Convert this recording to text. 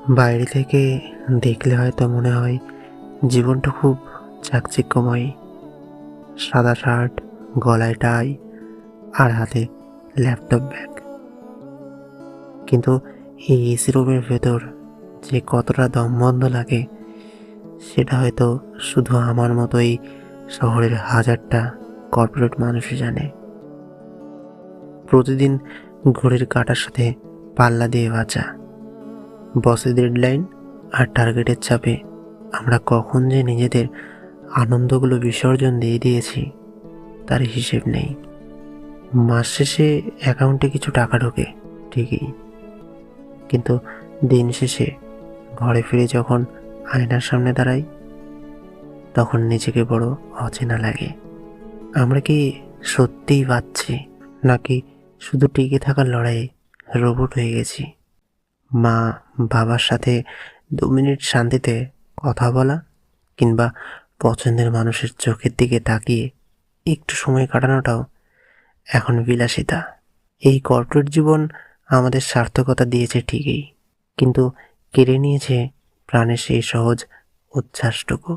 বাইরে থেকে দেখলে হয়তো মনে হয় জীবনটা খুব চাকচিক্যময়। সাদা শার্ট, গলায় টাই আর হাতে ল্যাপটপ ব্যাগ। কিন্তু এই এসি রুমের ভেতর যে কতটা দমবন্ধ লাগে সেটা হয়তো শুধু আমার মতোই শহরের হাজারটা কর্পোরেট মানুষই জানে। প্রতিদিন ঘড়ির কাঁটার সাথে পাল্লা দিয়ে বাঁচা, বসের ডেডলাইন আর টার্গেটের চাপে আমরা কখন যে নিজেদের আনন্দগুলো বিসর্জন দিয়ে দিয়েছি তার হিসেব নেই। মাস শেষে অ্যাকাউন্টে কিছু টাকা ঢোকে ঠিকই, কিন্তু দিন শেষে ঘরে ফিরে যখন আয়নার সামনে দাঁড়াই তখন নিজেকে বড় অচেনা লাগে। আমরা কি সত্যিই বাঁচছি, নাকি শুধু টিকে থাকার লড়াইয়ে রোবট হয়ে গেছি? মা বাবার সাথে 2 মিনিট শান্তিতে কথা বলা, কিংবা পছন্দের মানুষের চোখের দিকে তাকিয়ে একটু সময় কাটানোটাও এখন বিলাসিতা। এই কর্পোরেট জীবন আমাদের সার্থকতা দিয়েছে ঠিকই, কিন্তু কেড়ে নিয়েছে প্রাণের সেই সহজ উচ্ছ্বাসটুকু।